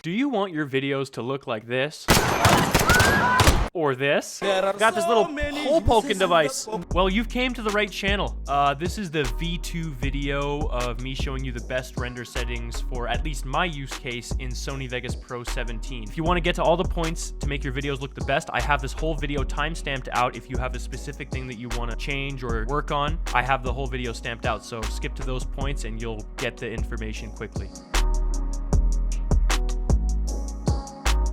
Do you want your videos to look like this? Or this? Got this little hole poking device. Well, you've came to the right channel. This is the V2 video of me showing you the best render settings for at least my use case in Sony Vegas Pro 17. If you want to get to all the points to make your videos look the best, I have this whole video time stamped out. If you have a specific thing that you want to change or work on, I have the whole video stamped out. So skip to those points and you'll get the information quickly.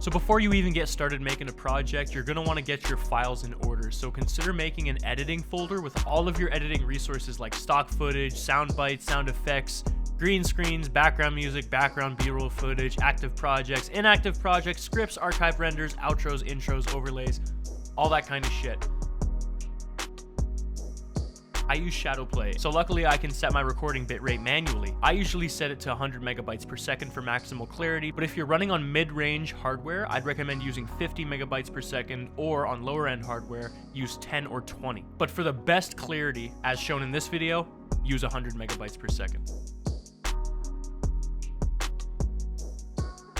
So before you even get started making a project, you're going to want to get your files in order. So consider making an editing folder with all of your editing resources like stock footage, sound bites, sound effects, green screens, background music, background B-roll footage, active projects, inactive projects, scripts, archive renders, outros, intros, overlays, all that kind of shit. I use Shadowplay, so luckily I can set my recording bitrate manually. I usually set it to 100 megabytes per second for maximal clarity, but if you're running on mid-range hardware, I'd recommend using 50 megabytes per second, or on lower-end hardware, use 10 or 20. But for the best clarity, as shown in this video, use 100 megabytes per second.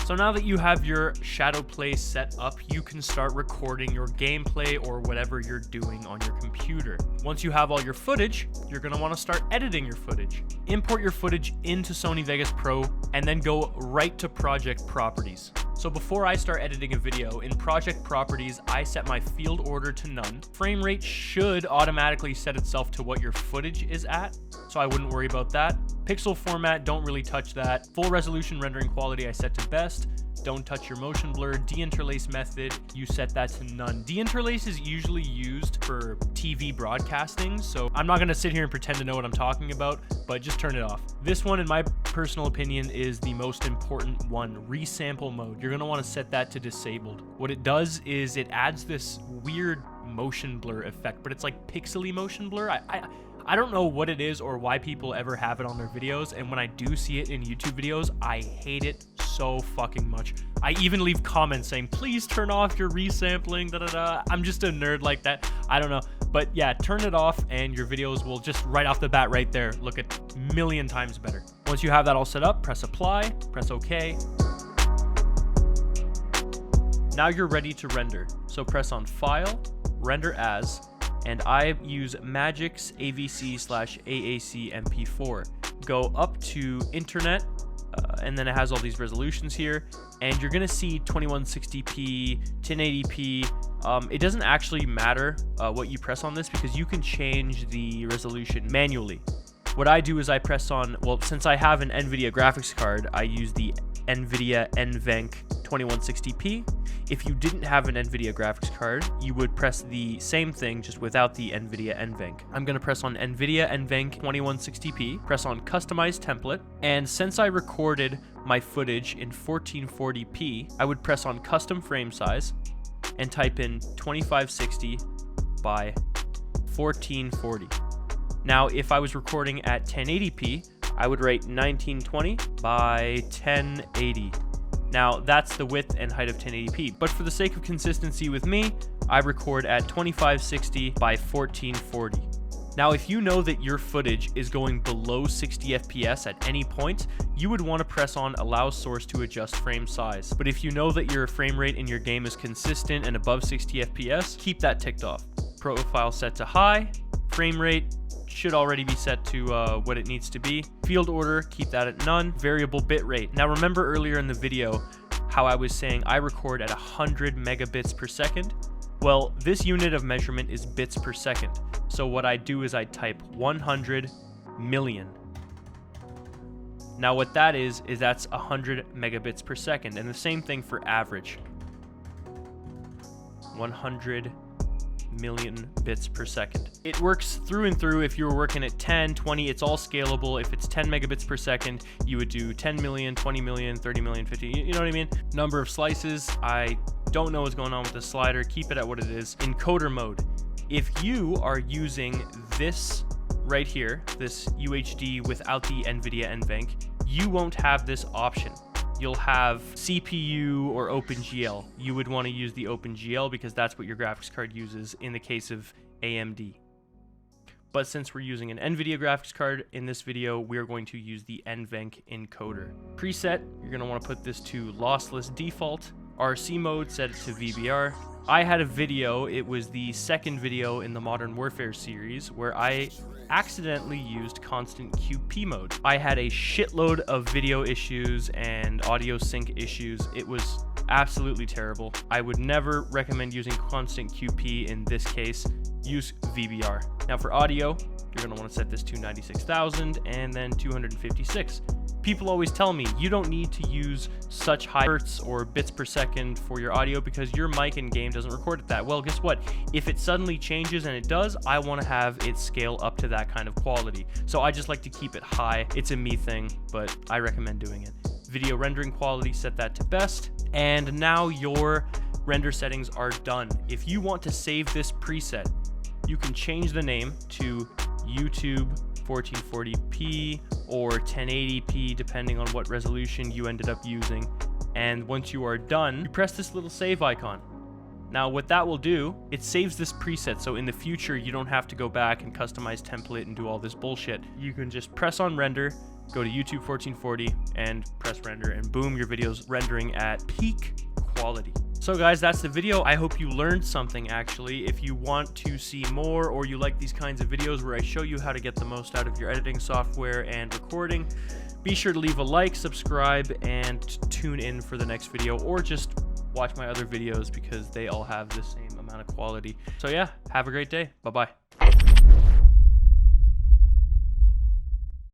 So now that you have your Shadowplay set up, you can start recording your gameplay or whatever you're doing on your computer. Once you have all your footage, you're going to want to start editing your footage. Import your footage into Sony Vegas Pro and then go right to Project Properties. So before I start editing a video, in Project Properties, I set my field order to none. Frame rate should automatically set itself to what your footage is at, so I wouldn't worry about that. Pixel format, don't really touch that. Full resolution rendering quality I set to best. Don't touch your motion blur. Deinterlace method, you set that to none. Deinterlace is usually used for TV broadcasting, so I'm not gonna sit here and pretend to know what I'm talking about, but just turn it off. This one, in my personal opinion, is the most important one, resample mode. You're gonna wanna set that to disabled. What it does is it adds this weird motion blur effect, but it's like pixely motion blur. I don't know what it is or why people ever have it on their videos, and when I do see it in YouTube videos, I hate it so fucking much. I even leave comments saying, please turn off your resampling, da-da-da. I'm just a nerd like that. I don't know. But yeah, turn it off and your videos will just right off the bat right there look a million times better. Once you have that all set up, press apply, press OK. Now you're ready to render. So press on File, Render As, and I use Magic's AVC/AAC MP4. Go up to Internet, and then it has all these resolutions here, and you're gonna see 2160p, 1080p. It doesn't actually matter what you press on this because you can change the resolution manually. What I do is I press on, well, since I have an NVIDIA graphics card, I use the NVIDIA NVENC 2160p. If you didn't have an NVIDIA graphics card, you would press the same thing just without the NVIDIA NVENC. I'm going to press on NVIDIA NVENC 2160p, press on Customize Template, and since I recorded my footage in 1440p, I would press on Custom Frame Size and type in 2560 by 1440. Now, if I was recording at 1080p, I would write 1920 by 1080. Now, that's the width and height of 1080p, but for the sake of consistency with me, I record at 2560 by 1440. Now, if you know that your footage is going below 60 FPS at any point, you would want to press on Allow Source to adjust frame size. But if you know that your frame rate in your game is consistent and above 60 FPS, keep that ticked off. Profile set to high, frame rate should already be set to what it needs to be. Field order, keep that at none. Variable bit rate. Now remember earlier in the video how I was saying I record at 100 megabits per second? Well, this unit of measurement is bits per second. So what I do is I type 100 million. Now what that is that's 100 megabits per second, and the same thing for average. 100 million bits per second. It works through and through. If you were working at 10, 20, it's all scalable. If it's 10 megabits per second, you would do 10 million, 20 million, 30 million, 50, you know what I mean? Number of slices, I don't know what's going on with the slider. Keep it at what it is. Encoder mode. If you are using this right here, this UHD without the NVIDIA NVENC, you won't have this option. You'll have CPU or OpenGL. You would want to use the OpenGL because that's what your graphics card uses in the case of AMD. but since we're using an NVIDIA graphics card in this video, we're going to use the NVENC encoder. Preset, you're going to want to put this to lossless default. RC mode, set it to VBR. I had a video, it was the second video in the Modern Warfare series, where I accidentally used constant QP mode. I had a shitload of video issues and audio sync issues. It was absolutely terrible. I would never recommend using constant QP in this case. Use VBR. Now for audio, you're going to want to set this to 96,000 and then 256. People always tell me you don't need to use such high hertz or bits per second for your audio because your mic in game doesn't record at that. Well, guess what? If it suddenly changes, and it does, I want to have it scale up to that kind of quality. So I just like to keep it high. It's a me thing, but I recommend doing it. Video rendering quality, set that to best. And now your render settings are done. If you want to save this preset, you can change the name to YouTube 1440p or 1080p depending on what resolution you ended up using. And once you are done, you press this little save icon. Now what that will do, it saves this preset, so in the future you don't have to go back and customize template and do all this bullshit. You can just press on render, go to YouTube 1440 and press render, and boom, your video's rendering at peak quality. So guys, that's the video. I hope you learned something actually. If you want to see more, or you like these kinds of videos where I show you how to get the most out of your editing software and recording, be sure to leave a like, subscribe, and tune in for the next video, or just watch my other videos because they all have the same amount of quality. So yeah, have a great day. Bye-bye.